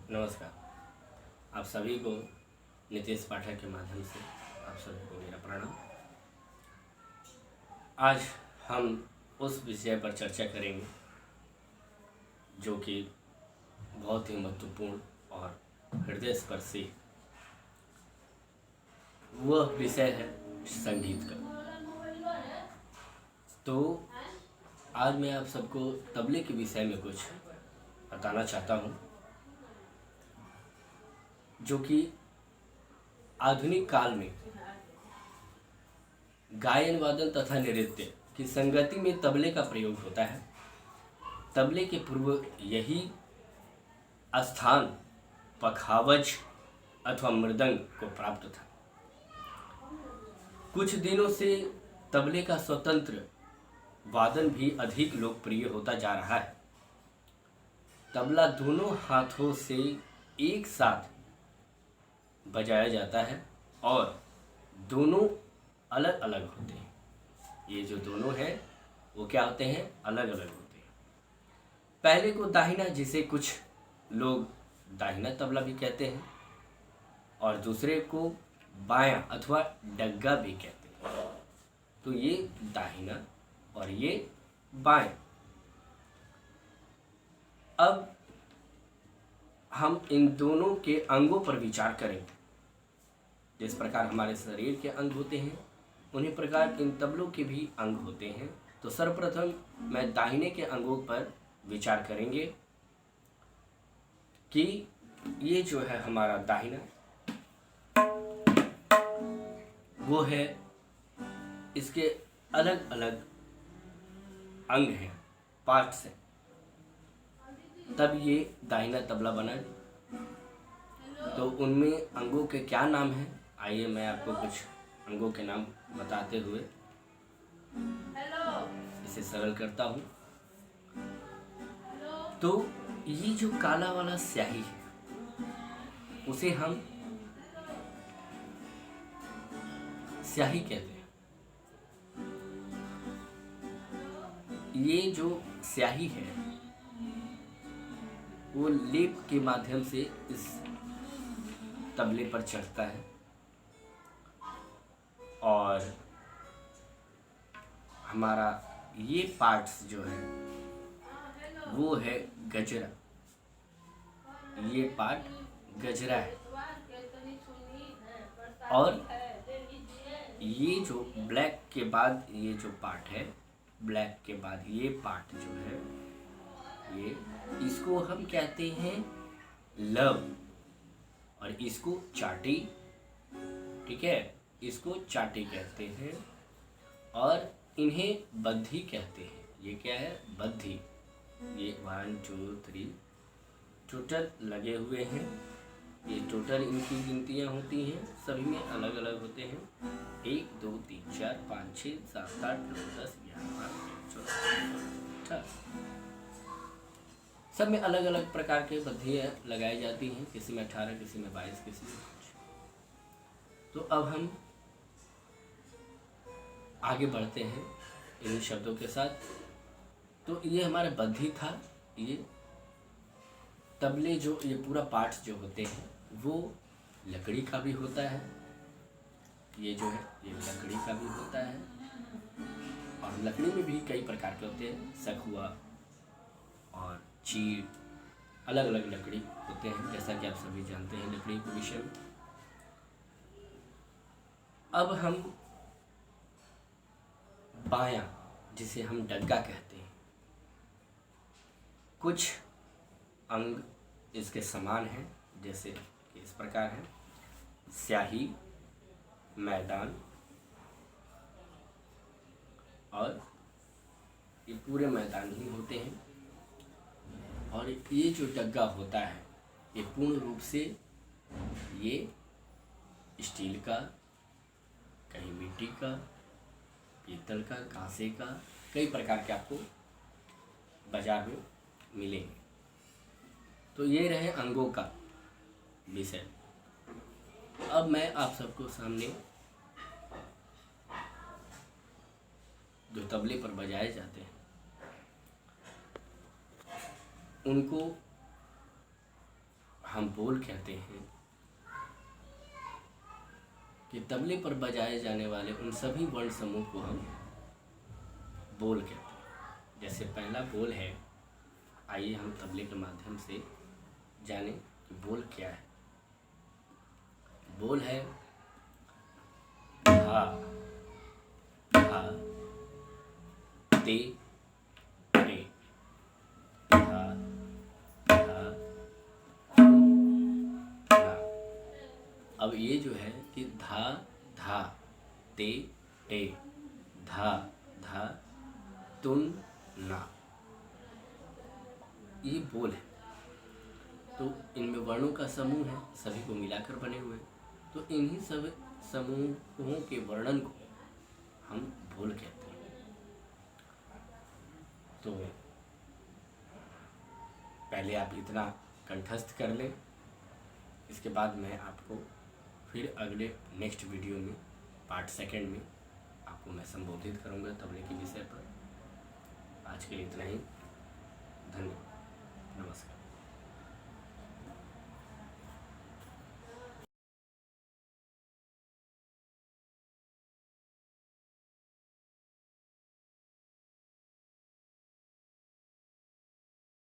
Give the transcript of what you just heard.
नमस्कार। आप सभी को नितेश पाठक के माध्यम से आप सभी को मेरा प्रणाम। आज हम उस विषय पर चर्चा करेंगे जो कि बहुत ही महत्वपूर्ण और हृदय स्पर्शी वह विषय है संगीत का। तो आज मैं आप सबको तबले के विषय में कुछ बताना चाहता हूँ जो कि आधुनिक काल में गायन वादन तथा नृत्य की संगति में तबले का प्रयोग होता है। तबले के पूर्व यही स्थान पखावज अथवा मृदंग को प्राप्त था। कुछ दिनों से तबले का स्वतंत्र वादन भी अधिक लोकप्रिय होता जा रहा है। तबला दोनों हाथों से एक साथ बजाया जाता है और दोनों अलग अलग होते हैं। ये जो दोनों हैं वो क्या होते हैं? अलग अलग होते हैं। पहले को दाहिना, जिसे कुछ लोग दाहिना तबला भी कहते हैं, और दूसरे को बायां अथवा डग्गा भी कहते हैं। तो ये दाहिना और ये बायां। अब हम इन दोनों के अंगों पर विचार करेंगे। जिस प्रकार हमारे शरीर के अंग होते हैं उन्हीं प्रकार इन तबलों के भी अंग होते हैं। तो सर्वप्रथम मैं दाहिने के अंगों पर विचार करेंगे कि ये जो है हमारा दाहिना, वो है, इसके अलग अलग अंग हैं, पार्ट्स हैं, तब ये दाहिना तबला बना। तो उनमें अंगों के क्या नाम हैं? आइए मैं आपको कुछ अंगों के नाम बताते हुए इसे सरल करता हूँ। तो ये जो काला वाला स्याही है उसे हम स्याही कहते हैं। ये जो स्याही है वो लेप के माध्यम से इस तबले पर चढ़ता है और हमारा ये पार्ट्स जो है वो है गजरा। ये पार्ट गजरा है और ये जो ब्लैक के बाद ये जो पार्ट है, ब्लैक के बाद ये पार्ट जो है, ये इसको हम कहते हैं लव और इसको चाटी। ठीक है, इसको चाटी कहते हैं और इन्हें बद्धी कहते हैं। ये क्या है? बद्धी। ये 1 2 3 टोटल लगे हुए हैं। ये टोटल इनकी गिनतियाँ होती हैं, सभी में अलग अलग होते हैं। 1 2 3 4 5 6 7 8 9 10 11 12 13 14 सब में अलग अलग प्रकार के बद्धियाँ लगाई जाती हैं। किसी में 18, किसी में 22, किसी में 5। तो अब हम आगे बढ़ते हैं इन शब्दों के साथ। तो ये हमारा बद्धी था। ये तबले जो ये पूरा पार्ट्स जो होते हैं वो लकड़ी का भी होता है। ये जो है ये लकड़ी का भी होता है और लकड़ी में भी कई प्रकार के होते हैं। सखुआ और चीड़, अलग अलग लकड़ी होते हैं, जैसा कि आप सभी जानते हैं लकड़ी के विषय में। अब हम बायां, जिसे हम डग्गा कहते हैं, कुछ अंग इसके समान हैं, जैसे कि इस प्रकार है: स्याही, मैदान और ये पूरे मैदान ही होते हैं। और ये जो डग्गा होता है ये पूर्ण रूप से ये स्टील का, कहीं मिट्टी का, पीतल का, कांसे का, कई प्रकार के आपको बाजार में मिलेंगे। तो ये रहे अंगों का विषय। अब मैं आप सबको सामने जो तबले पर बजाए जाते हैं उनको हम बोल कहते हैं कि तबले पर बजाए जाने वाले उन सभी वर्ण समूह को हम बोल कहते हैं। जैसे पहला बोल है, आइए हम तबले के माध्यम से जाने कि बोल क्या है। बोल है धा धा ते टे, धा धा धा। अब ये जो है कि धा धा ते टे, धा धा तुन ना, ये बोल है। तो इनमें वर्णों का समूह है, सभी को मिलाकर बने हुए हैं। तो इन्हीं सब समूहों के वर्णन को हम बोल कहते हैं। तो पहले आप इतना कंठस्थ कर लें, इसके बाद मैं आपको फिर अगले नेक्स्ट वीडियो में पार्ट सेकंड में आपको मैं संबोधित करूंगा तबले के विषय पर। आज के लिए इतना ही। धन्यवाद। नमस्कार।